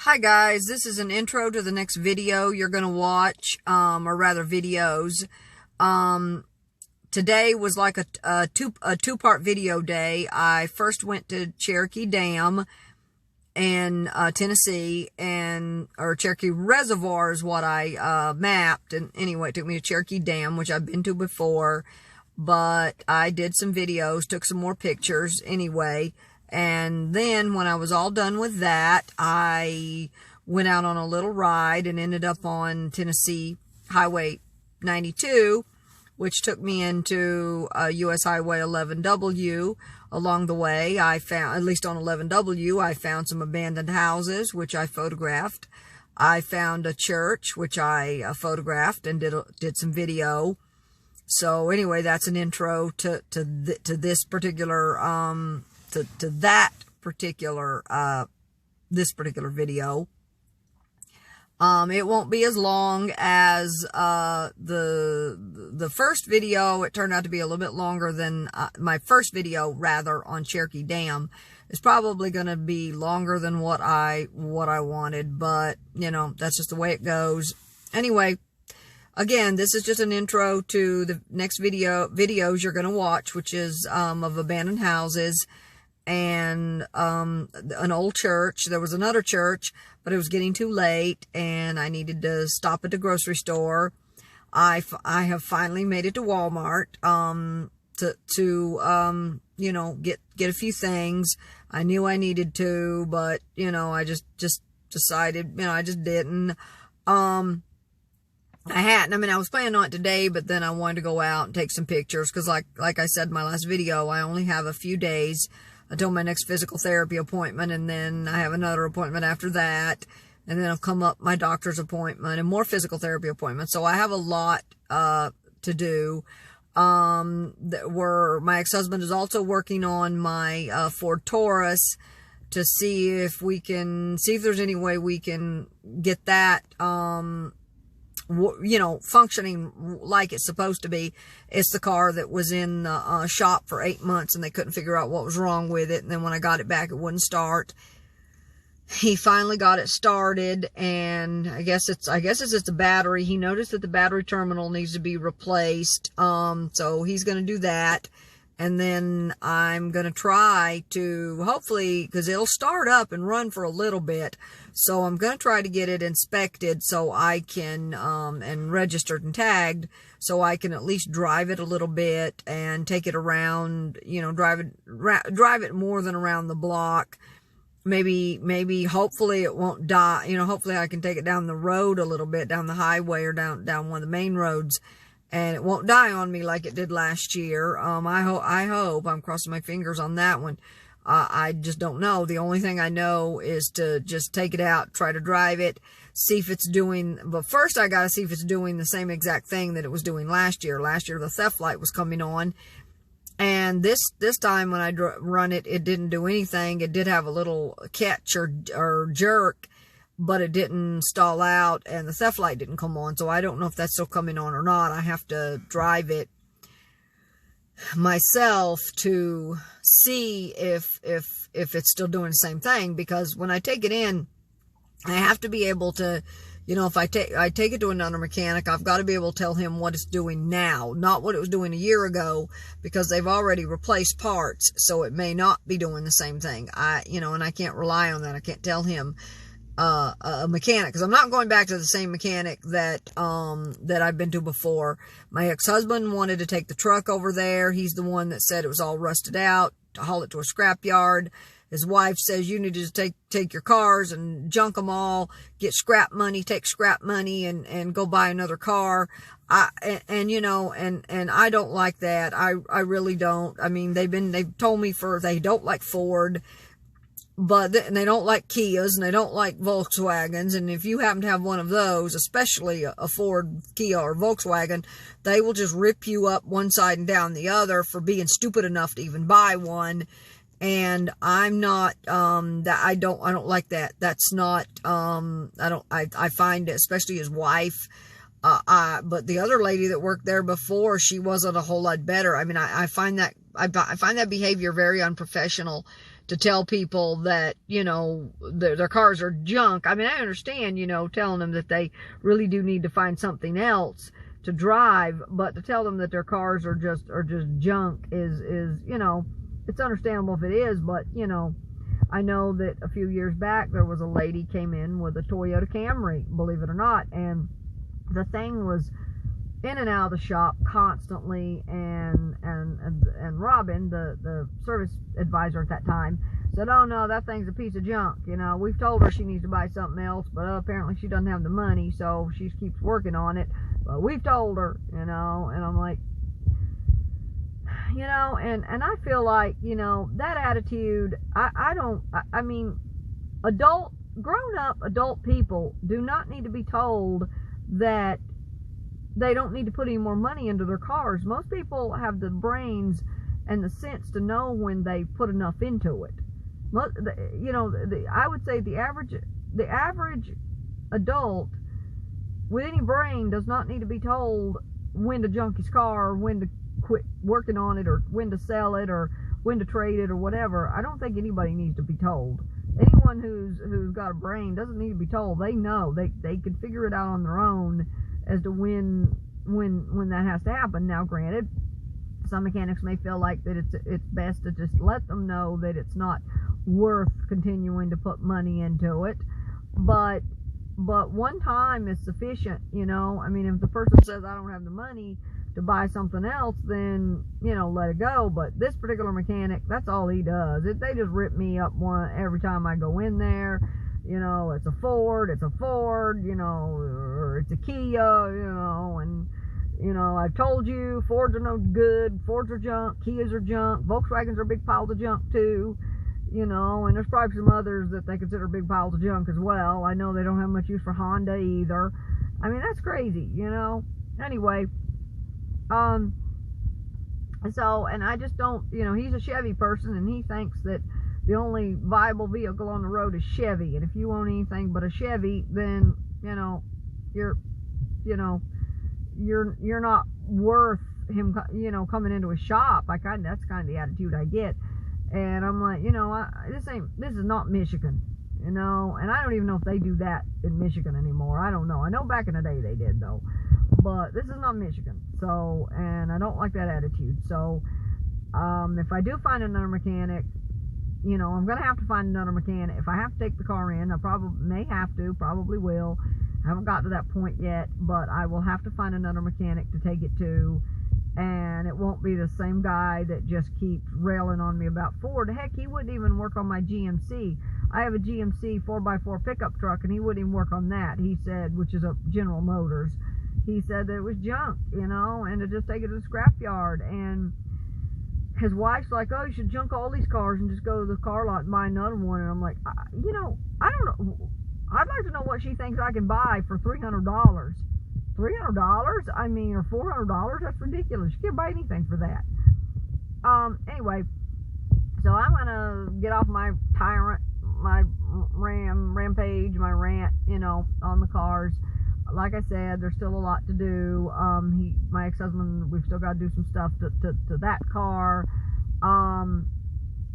Hi guys, this is an intro to the next video you're going to watch, or rather videos. Today was like a two-part video day. I first went to Cherokee Dam in Tennessee, or Cherokee Reservoir is what I mapped. And anyway, it took me to Cherokee Dam, which I've been to before, but I did some videos, took some more pictures anyway. And then when I was all done with that, I went out on a little ride and ended up on Tennessee Highway 92, which took me into US Highway 11W. Along the way, I found, at least on 11W, I found some abandoned houses, which I photographed. I found a church, which I photographed and did some video. So anyway, that's an intro to this particular this particular video. It won't be as long as the first video. It turned out to be a little bit longer than my first video, rather, on Cherokee Dam. It's probably going to be longer than what I wanted, but you know, that's just the way it goes. Anyway, again, this is just an intro to the next videos you're going to watch, which is of abandoned houses and an old church. There was another church, but it was getting too late and I needed to stop at the grocery store. I have finally made it to Walmart to you know, get a few things. I knew I needed to, but you know, I just decided, you know, I just didn't. I was planning on it today, but then I wanted to go out and take some pictures because like I said in my last video, I only have a few days until my next physical therapy appointment, and then I have another appointment after that, and then I'll come up my doctor's appointment and more physical therapy appointments. So I have a lot to do. Where my ex-husband is also working on my Ford Taurus to see if there's any way we can get that you know, functioning like it's supposed to be. It's the car that was in the shop for 8 months and they couldn't figure out what was wrong with it. And then when I got it back, it wouldn't start. He finally got it started, and I guess it's just a battery. He noticed that the battery terminal needs to be replaced. So he's going to do that. And then I'm going to try to, hopefully, because it'll start up and run for a little bit. So I'm going to try to get it inspected so I can, and registered and tagged, so I can at least drive it a little bit and take it around, you know, drive it more than around the block. Maybe, hopefully it won't die. You know, hopefully I can take it down the road a little bit, down the highway or down one of the main roads, and it won't die on me like it did last year. I hope. I'm crossing my fingers on that one. I just don't know. The only thing I know is to just take it out, try to drive it, see if it's doing, but first I got to see if it's doing the same exact thing that it was doing last year. Last year the theft light was coming on, and this time when I run it, it didn't do anything. It did have a little catch or jerk, but it didn't stall out, and the theft light didn't come on. So I don't know if that's still coming on or not. I have to drive it myself to see if it's still doing the same thing, because when I take it in, I have to be able to, you know, if I take it to another mechanic, I've got to be able to tell him what it's doing now, not what it was doing a year ago, because they've already replaced parts, so it may not be doing the same thing. You know, and I can't rely on that. I can't tell him a mechanic, because I'm not going back to the same mechanic that I've been to before. My ex-husband wanted to take the truck over there. He's the one that said it was all rusted out, to haul it to a scrap yard. His wife says you need to just take your cars and junk them all, get scrap money, take scrap money and go buy another car. You know, and I don't like that. I really don't. I mean, they've told me they don't like Ford, and they don't like Kias, and they don't like Volkswagens. And if you happen to have one of those, especially a Ford, Kia, or Volkswagen, they will just rip you up one side and down the other for being stupid enough to even buy one. And I'm not, I don't like that. That's not, I find it, especially his wife, but the other lady that worked there before, she wasn't a whole lot better. I mean, I find that behavior very unprofessional, to tell people that, you know, their cars are junk. I mean, I understand, you know, telling them that they really do need to find something else to drive, but to tell them that their cars are just junk is, you know, it's understandable if it is, but, you know, I know that a few years back there was a lady came in with a Toyota Camry, believe it or not, and the thing was in and out of the shop constantly, and Robin, the service advisor at that time, said, oh no, that thing's a piece of junk. You know, we've told her she needs to buy something else, but apparently she doesn't have the money, so she keeps working on it, but we've told her, you know. And I'm like, you know, and I feel like, you know, that attitude, I mean, grown up adult people do not need to be told that they don't need to put any more money into their cars. Most people have the brains and the sense to know when they put enough into it. You know, I would say the average adult with any brain does not need to be told when to junk his car, or when to quit working on it, or when to sell it, or when to trade it, or whatever. I don't think anybody needs to be told. Anyone who's got a brain doesn't need to be told. They know. They can figure it out on their own as to when that has to happen. Now, granted, some mechanics may feel like that it's best to just let them know that it's not worth continuing to put money into it, but one time is sufficient, you know. I mean, if the person says I don't have the money to buy something else, then, you know, let it go. But this particular mechanic, that's all he does. They just rip me up every time I go in there. You know, it's a Ford, you know, or it's a Kia, you know, and, you know, I've told you, Fords are no good, Fords are junk, Kias are junk, Volkswagens are big piles of junk too, you know, and there's probably some others that they consider big piles of junk as well. I know they don't have much use for Honda either. I mean, that's crazy, you know. Anyway, so, and I just don't, you know, he's a Chevy person, and he thinks that the only viable vehicle on the road is Chevy, and if you own anything but a Chevy, then, you know, you're not worth him, you know, coming into a shop. That's kind of the attitude I get. And I'm like, you know, this is not Michigan, you know, and I don't even know if they do that in Michigan anymore. I don't know. I know back in the day they did, though, but this is not Michigan. So, and I don't like that attitude. So, if I do find another mechanic, you know, I'm going to have to find another mechanic. If I have to take the car in, I probably will. I haven't got to that point yet, but I will have to find another mechanic to take it to, and it won't be the same guy that just keeps railing on me about Ford. Heck, he wouldn't even work on my GMC. I have a GMC 4x4 pickup truck, and he wouldn't even work on that. He said, which is a General Motors, he said that it was junk, you know, and to just take it to the scrapyard. And his wife's like, oh, you should junk all these cars and just go to the car lot and buy another one. And I'm like, you know, I don't know. I'd like to know what she thinks I can buy for $300. $300? I mean, or $400? That's ridiculous. You can't buy anything for that. Anyway, so I'm gonna get off my rampage, my rant, you know, on the cars. Like I said, there's still a lot to do. My ex-husband, we've still got to do some stuff to that car.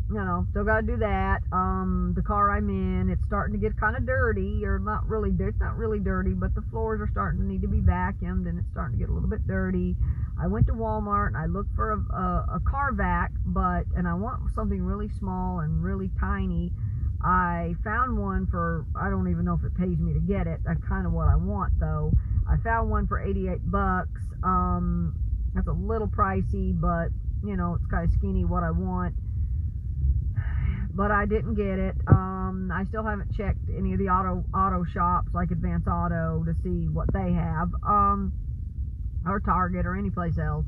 You know, still got to do that. The car I'm in, it's starting to get kind of dirty, or not really dirty. It's not really dirty, but the floors are starting to need to be vacuumed, and it's starting to get a little bit dirty. I went to Walmart and I looked for a car vac, and I want something really small and really tiny. I found one for, I don't even know if it pays me to get it. That's kind of what I want, though. I found one for $88. That's a little pricey, but, you know, it's kind of skinny what I want. But I didn't get it. I still haven't checked any of the auto shops like Advance Auto to see what they have, or Target or any place else.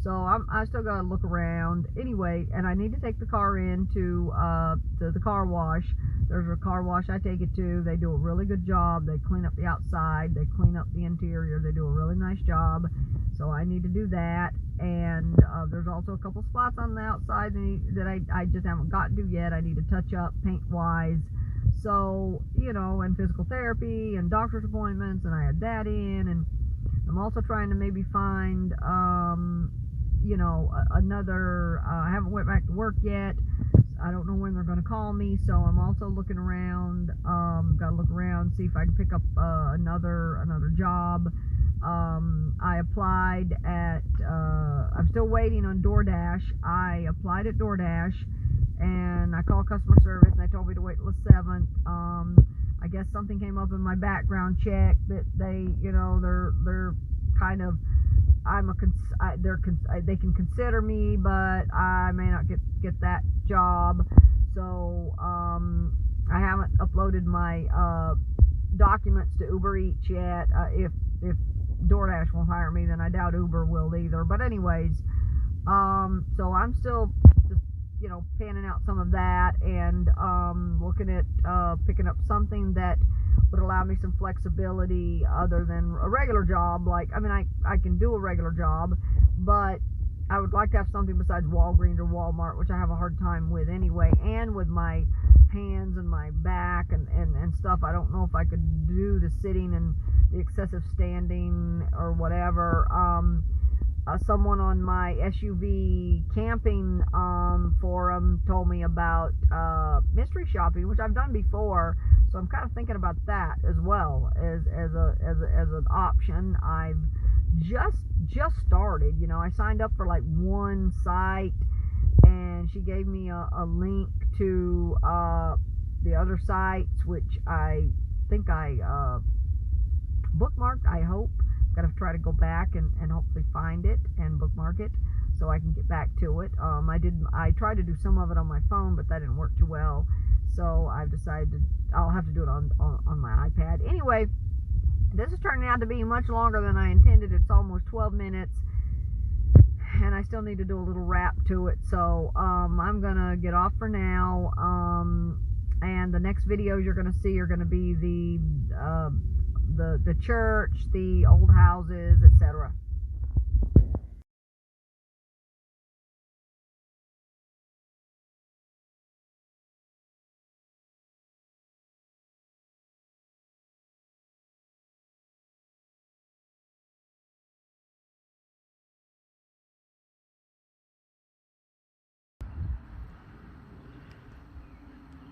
So I still got to look around. Anyway, and I need to take the car in to the car wash. There's a car wash I take it to. They do a really good job. They clean up the outside. They clean up the interior. They do a really nice job. So I need to do that. And there's also a couple spots on the outside that I just haven't gotten to yet. I need to touch up paint-wise. So, you know, and physical therapy and doctor's appointments, and I had that in. And I'm also trying to maybe find, you know, another, I haven't went back to work yet, I don't know when they're going to call me, so I'm also looking around. Got to look around, see if I can pick up another job. I applied at, I'm still waiting on DoorDash. I applied at DoorDash, and I called customer service, and they told me to wait till the 7th. I guess something came up in my background check that they, you know, they're kind of, they can consider me, but I may not get that job. So I haven't uploaded my documents to Uber Eats yet. If DoorDash won't hire me, then I doubt Uber will either. But anyways, so I'm still just, you know, panning out some of that, and looking at picking up something that would allow me some flexibility other than a regular job. Like, I mean, I can do a regular job, but I would like to have something besides Walgreens or Walmart, which I have a hard time with anyway, and with my hands and my back and stuff. I don't know if I could do the sitting and the excessive standing or whatever. Someone on my SUV camping forum told me about mystery shopping, which I've done before, so I'm kind of thinking about that as well as an option. I've just started, you know. I signed up for like one site, and she gave me a link to the other sites, which I think I bookmarked, I hope. Got to try to go back and hopefully find it and bookmark it so I can get back to it. I tried to do some of it on my phone, but that didn't work too well, so I've decided I'll have to do it on my iPad. Anyway, this is turning out to be much longer than I intended. It's almost 12 minutes, and I still need to do a little wrap to it, so I'm gonna get off for now, and the next videos you're gonna see are gonna be the church, the old houses, etc.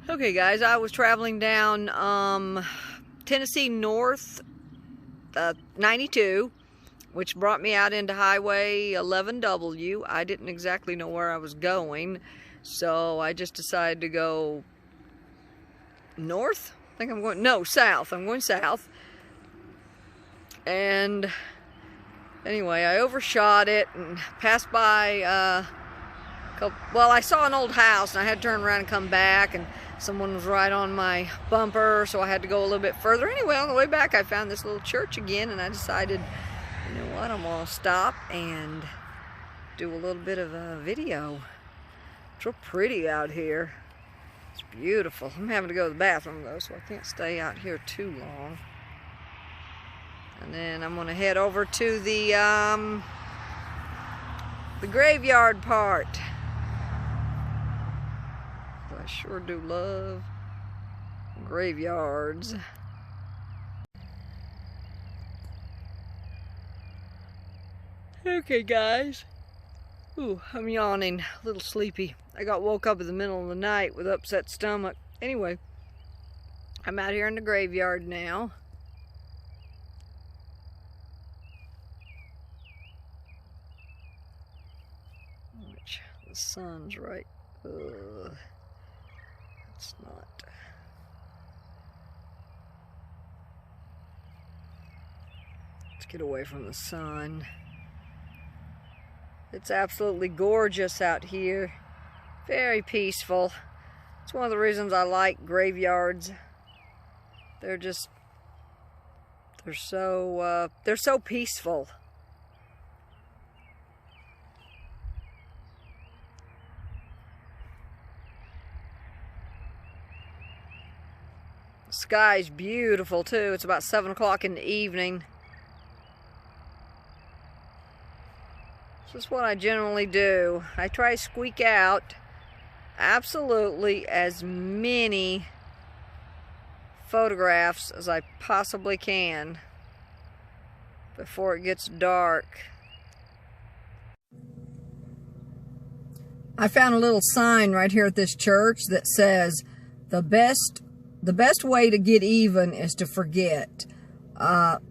Okay guys, I was traveling down Tennessee North 92, which brought me out into Highway 11W. I didn't exactly know where I was going, so I just decided to go north. I think I'm going, no, south. I'm going south. And anyway, I overshot it and passed by, well, I saw an old house, and I had to turn around and come back, and someone was right on my bumper, so I had to go a little bit further. Anyway, on the way back, I found this little church again, and I decided, you know what, I'm going to stop and do a little bit of a video. It's real pretty out here. It's beautiful. I'm having to go to the bathroom, though, so I can't stay out here too long. And then I'm going to head over to the graveyard part. I sure do love graveyards. Okay guys. Ooh, I'm yawning, a little sleepy. I got woke up in the middle of the night with upset stomach. Anyway, I'm out here in the graveyard now. Which the sun's right. It's not. Let's get away from the sun. It's absolutely gorgeous out here. Very peaceful. It's one of the reasons I like graveyards. They're so peaceful. The sky's beautiful too. It's about 7 o'clock in the evening. This is what I generally do. I try to squeak out absolutely as many photographs as I possibly can before it gets dark. I found a little sign right here at this church that says, the best way to get even is to forget.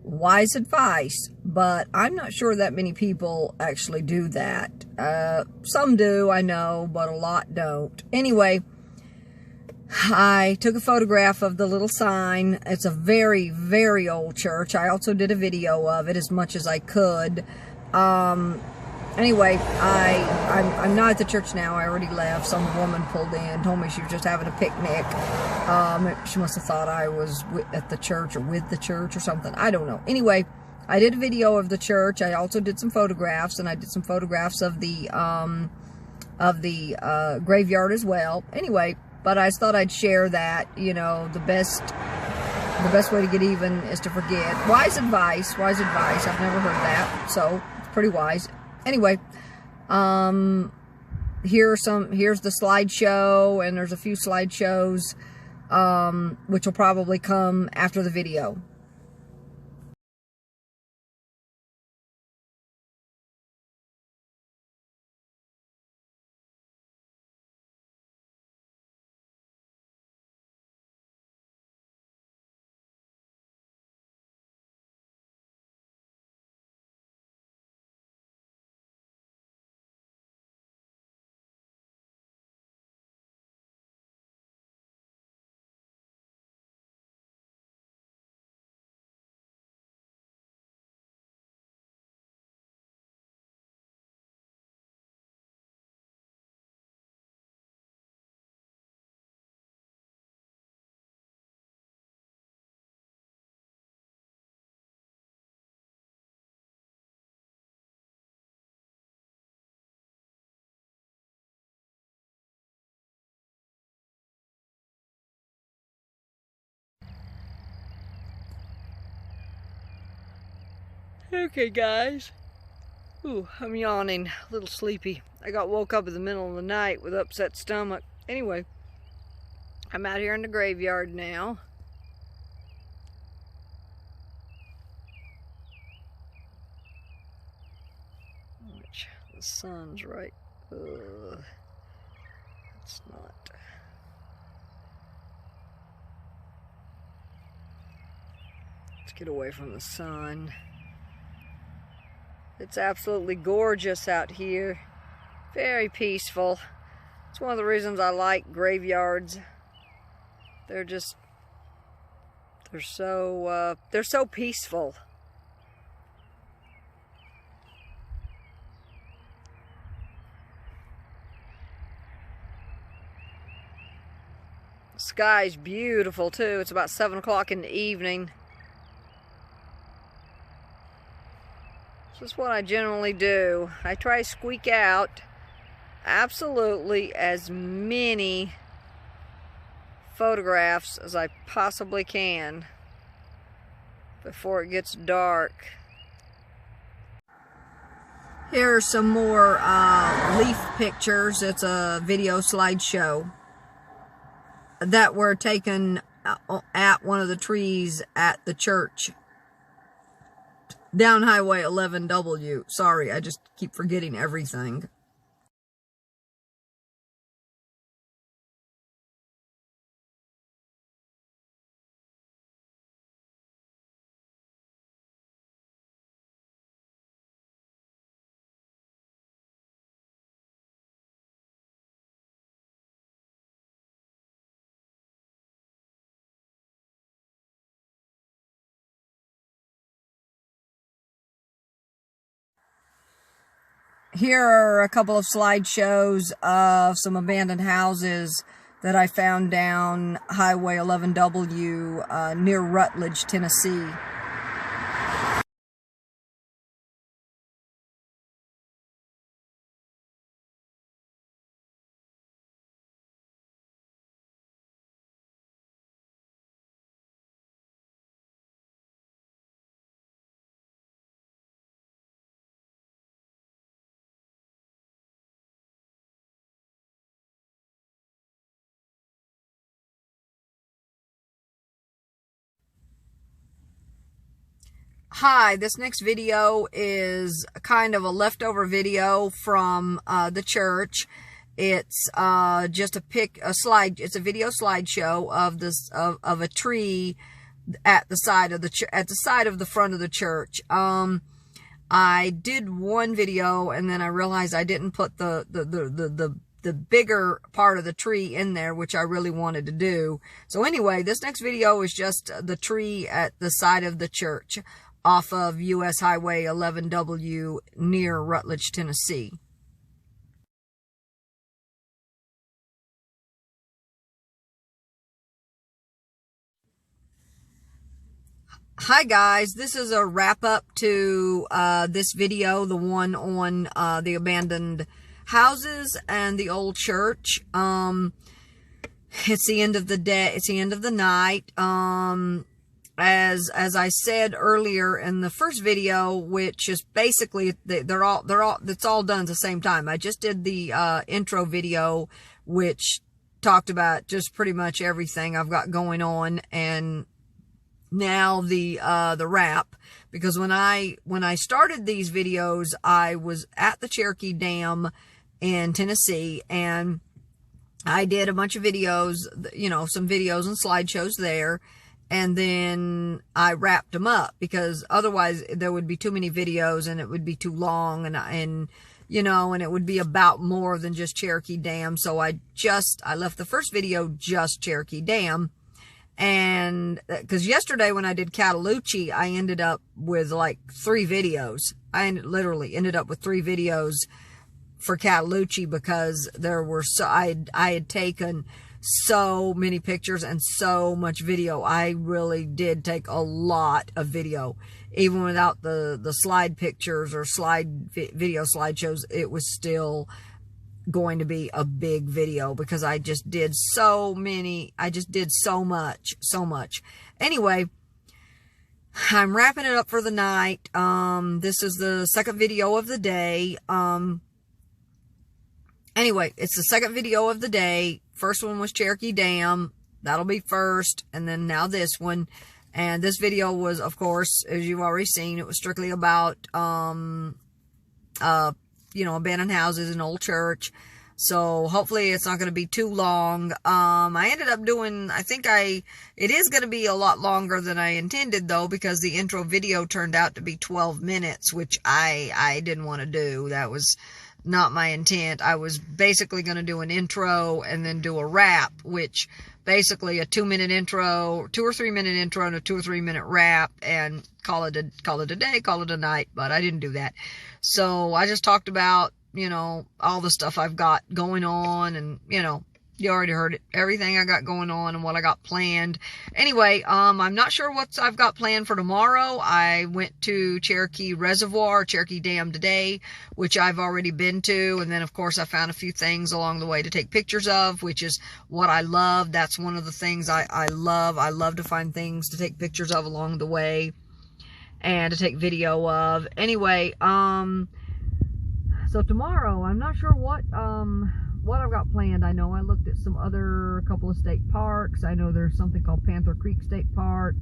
Wise advice, but I'm not sure that many people actually do that. Some do, I know, but a lot don't. Anyway, I took a photograph of the little sign. It's a very, very old church. I also did a video of it as much as I could. Anyway, I'm not at the church now. I already left. Some woman pulled in, told me she was just having a picnic. She must have thought I was at the church or with the church or something. I don't know. Anyway, I did a video of the church. I also did some photographs, and I did some photographs of the graveyard as well. Anyway, but I thought I'd share that. You know, the best way to get even is to forget. Wise advice. Wise advice. I've never heard that, so it's pretty wise. Anyway, here's the slideshow, and there's a few slideshows, which will probably come after the video. Okay, guys. Ooh, I'm yawning, a little sleepy. I got woke up in the middle of the night with upset stomach. Anyway, I'm out here in the graveyard now. Which the sun's right. It's not. Let's get away from the sun. It's absolutely gorgeous out here. Very peaceful. It's one of the reasons I like graveyards. They're so peaceful. The sky's beautiful too. It's about 7 o'clock in the evening. This is what I generally do. I try to squeak out absolutely as many photographs as I possibly can before it gets dark. Here are some more leaf pictures. It's a video slideshow that were taken at one of the trees at the church down Highway 11W. Sorry, I just keep forgetting everything. Here are a couple of slideshows of some abandoned houses that I found down Highway 11W near Rutledge, Tennessee. Hi, this next video is kind of a leftover video from the church, It's just it's a video slideshow of this of a tree at the side of the front of the church. I did one video, and then I realized I didn't put the bigger part of the tree in there, which I really wanted to do. So anyway, this next video is just the tree at the side of the church off of US Highway 11W near Rutledge, Tennessee. Hi guys, this is a wrap up to this video, the one on the abandoned houses and the old church. It's the end of the day, it's the end of the night. As I said earlier in the first video, which is basically it's all done at the same time. I just did the intro video, which talked about just pretty much everything I've got going on, and now the wrap, because when I started these videos, I was at the Cherokee Dam in Tennessee, and I did a bunch of videos, some videos and slideshows there, and then I wrapped them up, because otherwise there would be too many videos and it would be too long, and it would be about more than just Cherokee Dam. So I left the first video just Cherokee Dam. And because yesterday when I did Cataloochee, I ended up with like 3 videos. I literally ended up with 3 videos for Cataloochee, because I had taken so many pictures and so much video. I really did take a lot of video, even without the slide pictures or video slideshows. It was still going to be a big video, because I just did so much. Anyway, I'm wrapping it up for the night. This is the second video of the day. Anyway, it's the second video of the day. First one was Cherokee Dam. That'll be first, and then now this one. And this video was, of course, as you've already seen, it was strictly about abandoned houses and old church. So hopefully it's not going to be too long. I ended up doing, it is going to be a lot longer than I intended, though, because the intro video turned out to be 12 minutes, which I didn't want to do. That was not my intent. I was basically going to do an intro and then do a wrap, which basically a 2-minute intro, 2 or 3 minute intro, and a 2 or 3 minute wrap, and call it a day, call it a night. But I didn't do that. So I just talked about, all the stuff I've got going on, and, you already heard it, everything I got going on and what I got planned. Anyway, I'm not sure what I've got planned for tomorrow. I went to Cherokee Reservoir, Cherokee Dam today, which I've already been to. And then, of course, I found a few things along the way to take pictures of, which is what I love. That's one of the things I love. I love to find things to take pictures of along the way and to take video of. Anyway, so tomorrow, I'm not sure what I've got planned. I know I looked at a couple of state parks. I know there's something called Panther Creek State Park.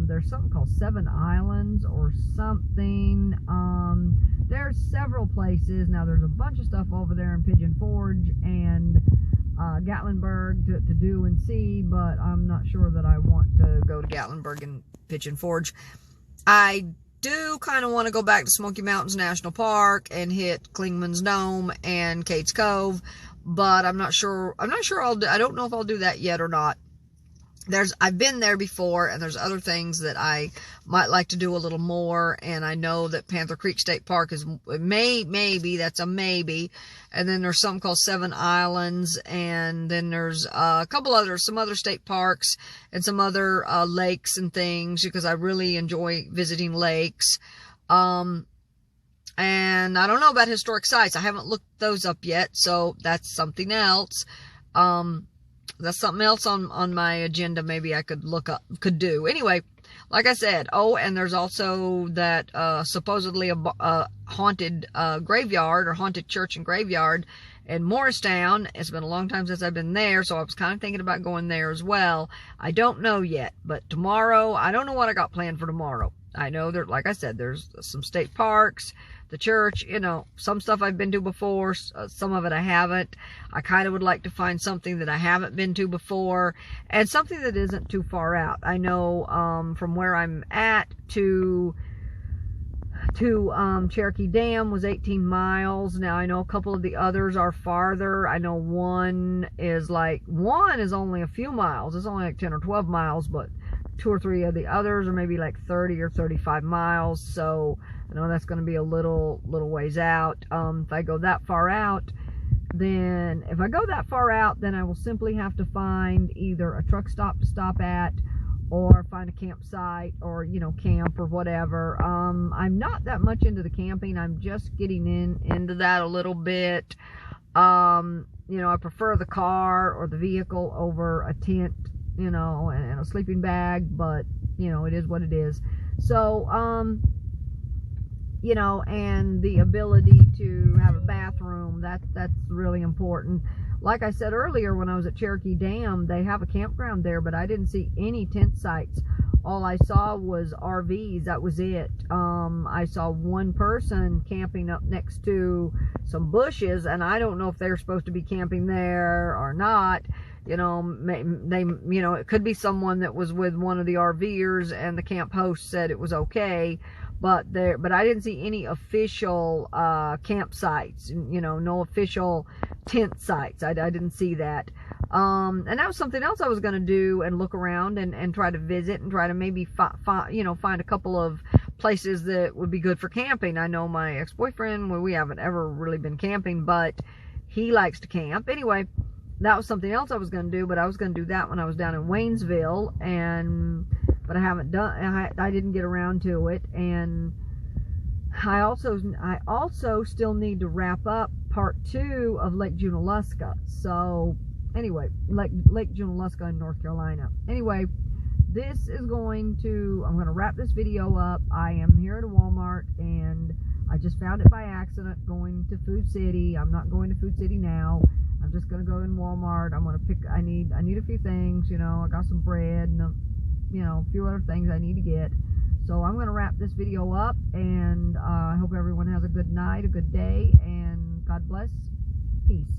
There's something called 7 Islands or something. There's several places. Now, there's a bunch of stuff over there in Pigeon Forge and Gatlinburg to do and see, but I'm not sure that I want to go to Gatlinburg and Pigeon Forge. I do kind of want to go back to Smoky Mountains National Park and hit Klingman's Dome and Cates Cove, but I'm not sure I don't know if I'll do that yet or not. I've been there before, and there's other things that I might like to do a little more, and I know that Panther Creek State Park is maybe, that's a maybe, and then there's something called 7 Islands, and then there's some other state parks, and some other lakes and things, because I really enjoy visiting lakes. And I don't know about historic sites. I haven't looked those up yet, so that's something else. That's something else on my agenda. Maybe I could could do. Anyway, like I said, and there's also that, supposedly a haunted, graveyard, or haunted church and graveyard in Morristown. It's been a long time since I've been there, so I was kind of thinking about going there as well. I don't know yet, but tomorrow, I don't know what I got planned for tomorrow. I know there, like I said, there's some state parks, the church, you know, some stuff I've been to before, some of it I haven't. I kind of would like to find something that I haven't been to before, and something that isn't too far out. I know from where I'm at to Cherokee Dam was 18 miles. Now I know a couple of the others are farther. I know one is only a few miles. It's only like 10 or 12 miles, but 2 or 3 of the others are maybe like 30 or 35 miles. So I know that's going to be a little ways out. If I go that far out, then I will simply have to find either a truck stop to stop at, or find a campsite, or, you know, camp or whatever. I'm not that much into the camping. I'm just getting into that a little bit. You know, I prefer the car or the vehicle over a tent, you know, and a sleeping bag, but, you know, it is what it is. So, you know, and the ability to have a bathroom, that's really important. Like I said earlier, when I was at Cherokee Dam, they have a campground there, but I didn't see any tent sites. All I saw was RVs. That was it. I saw one person camping up next to some bushes, and I don't know if they're supposed to be camping there or not. You know, you know, it could be someone that was with one of the RVers, and the camp host said it was okay. But I didn't see any official campsites, you know, no official tent sites. I didn't see that. And that was something else I was going to do, and look around and try to visit, and try to maybe you know, find a couple of places that would be good for camping. I know my ex-boyfriend, well, we haven't ever really been camping, but he likes to camp. Anyway, that was something else I was going to do, but I was going to do that when I was down in Waynesville, but I haven't done. I didn't get around to it, and I also still need to wrap up part 2 of Lake Junaluska. So anyway, Lake Junaluska in North Carolina. Anyway, I'm going to wrap this video up. I am here at a Walmart, and I just found it by accident going to Food City. I'm not going to Food City now. I'm just going to go in Walmart. I'm going to pick, I need a few things, you know. I got some bread and you know, a few other things I need to get. So I'm going to wrap this video up, and I hope everyone has a good night, a good day, and God bless. Peace.